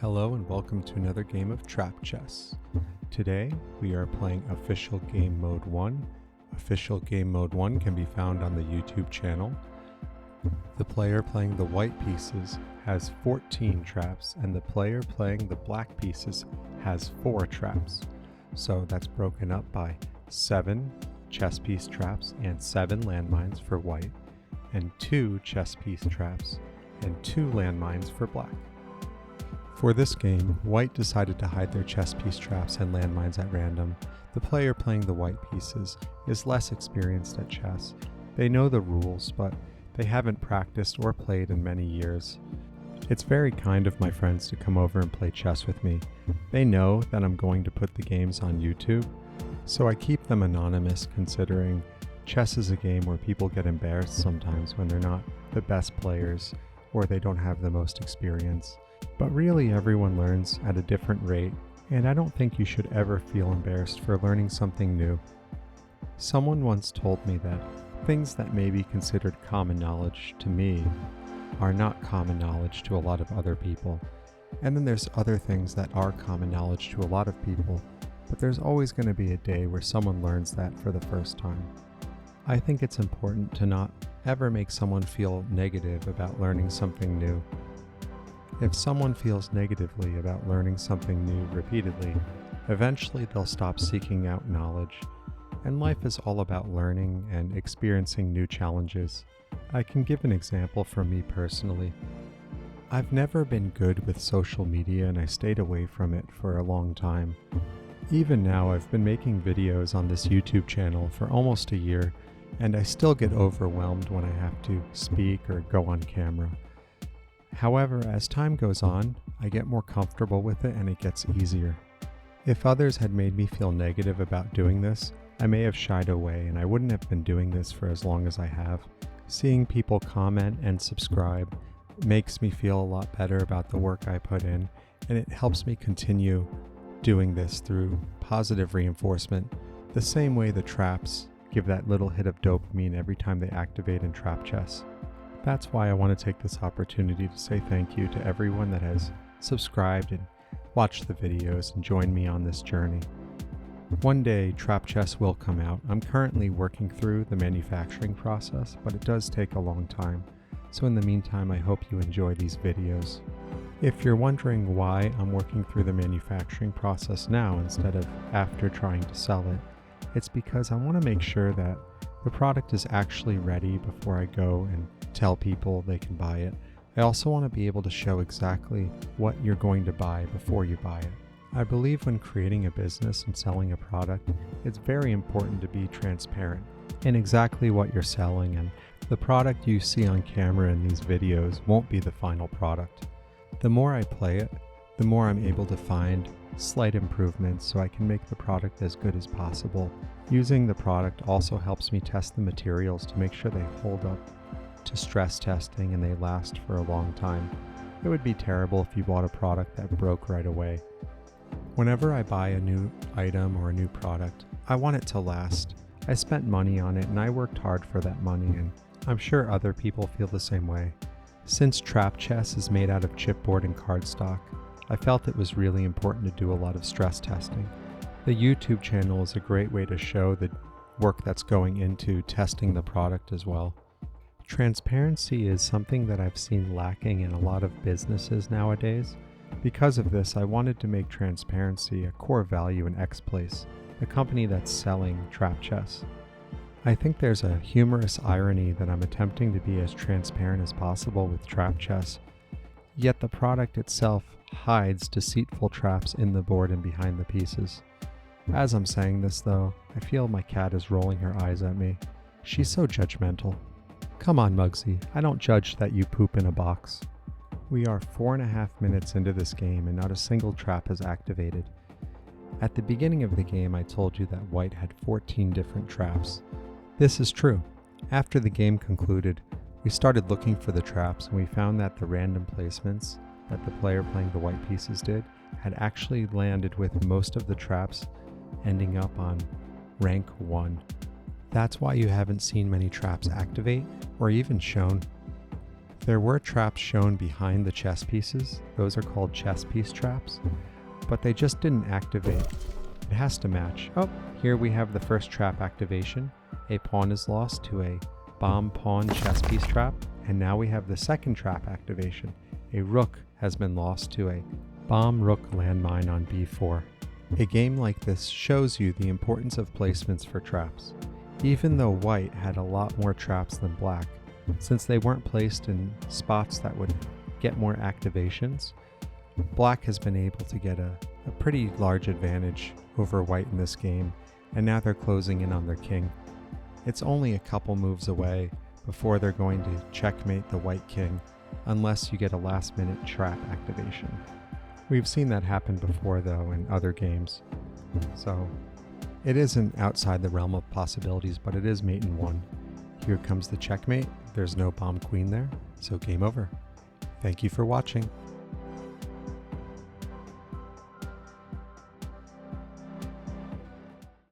Hello and welcome to another game of Trap Chess. Today we are playing Official Game Mode 1. Official Game Mode 1 can be found on the YouTube channel. The player playing the white pieces has 14 traps and the player playing the black pieces has 4 traps. So that's broken up by 7 chess piece traps and 7 landmines for white, and 2 chess piece traps and 2 landmines for black. For this game, white decided to hide their chess piece traps and landmines at random. The player playing the white pieces is less experienced at chess. They know the rules, but they haven't practiced or played in many years. It's very kind of my friends to come over and play chess with me. They know that I'm going to put the games on YouTube, so I keep them anonymous, considering chess is a game where people get embarrassed sometimes when they're not the best players or they don't have the most experience. But really everyone learns at a different rate, and I don't think you should ever feel embarrassed for learning something new. Someone once told me that things that may be considered common knowledge to me are not common knowledge to a lot of other people. And then there's other things that are common knowledge to a lot of people, but there's always going to be a day where someone learns that for the first time. I think it's important to not ever make someone feel negative about learning something new. If someone feels negatively about learning something new repeatedly, eventually they'll stop seeking out knowledge. And life is all about learning and experiencing new challenges. I can give an example from me personally. I've never been good with social media and I stayed away from it for a long time. Even now, I've been making videos on this YouTube channel for almost a year, and I still get overwhelmed when I have to speak or go on camera. However, as time goes on, I get more comfortable with it and it gets easier. If others had made me feel negative about doing this, I may have shied away and I wouldn't have been doing this for as long as I have. Seeing people comment and subscribe makes me feel a lot better about the work I put in, and it helps me continue doing this through positive reinforcement, the same way the traps give that little hit of dopamine every time they activate in trap chess. That's why I want to take this opportunity to say thank you to everyone that has subscribed and watched the videos and joined me on this journey. One day, Trap Chess will come out. I'm currently working through the manufacturing process, but it does take a long time. So in the meantime, I hope you enjoy these videos. If you're wondering why I'm working through the manufacturing process now instead of after trying to sell it, it's because I want to make sure that the product is actually ready before I go and tell people they can buy it. I also want to be able to show exactly what you're going to buy before you buy it. I believe when creating a business and selling a product, it's very important to be transparent in exactly what you're selling, and the product you see on camera in these videos won't be the final product. The more I play it, the more I'm able to find slight improvements so I can make the product as good as possible. Using the product also helps me test the materials to make sure they hold up to stress testing and they last for a long time. It would be terrible if you bought a product that broke right away. Whenever I buy a new item or a new product, I want it to last. I spent money on it and I worked hard for that money, and I'm sure other people feel the same way. Since trap chess is made out of chipboard and cardstock, I felt it was really important to do a lot of stress testing. The YouTube channel is a great way to show the work that's going into testing the product as well. Transparency is something that I've seen lacking in a lot of businesses nowadays. Because of this, I wanted to make transparency a core value in XPlayce, the company that's selling trap chess. I think there's a humorous irony that I'm attempting to be as transparent as possible with trap chess, yet the product itself hides deceitful traps in the board and behind the pieces. As I'm saying this though, I feel my cat is rolling her eyes at me. She's so judgmental. Come on, Muggsy, I don't judge that you poop in a box. We are 4.5 minutes into this game and not a single trap has activated. At the beginning of the game, I told you that white had 14 different traps. This is true. After the game concluded, we started looking for the traps and we found that the random placements that the player playing the white pieces did had actually landed with most of the traps ending up on rank 1. That's why you haven't seen many traps activate or even shown. There were traps shown behind the chess pieces. Those are called chess piece traps, but they just didn't activate. It has to match. Oh, here we have the first trap activation. A pawn is lost to a bomb pawn chess piece trap, and now we have the second trap activation. A rook has been lost to a bomb rook landmine on b4. A game like this shows you the importance of placements for traps. Even though white had a lot more traps than black, since they weren't placed in spots that would get more activations, black has been able to get a pretty large advantage over white in this game, and now they're closing in on their king. It's only a couple moves away before they're going to checkmate the white king, unless you get a last-minute trap activation. We've seen that happen before though in other games, so it isn't outside the realm of possibilities, but it is mate in 1. Here comes the checkmate. There's no bomb queen there, so game over. Thank you for watching.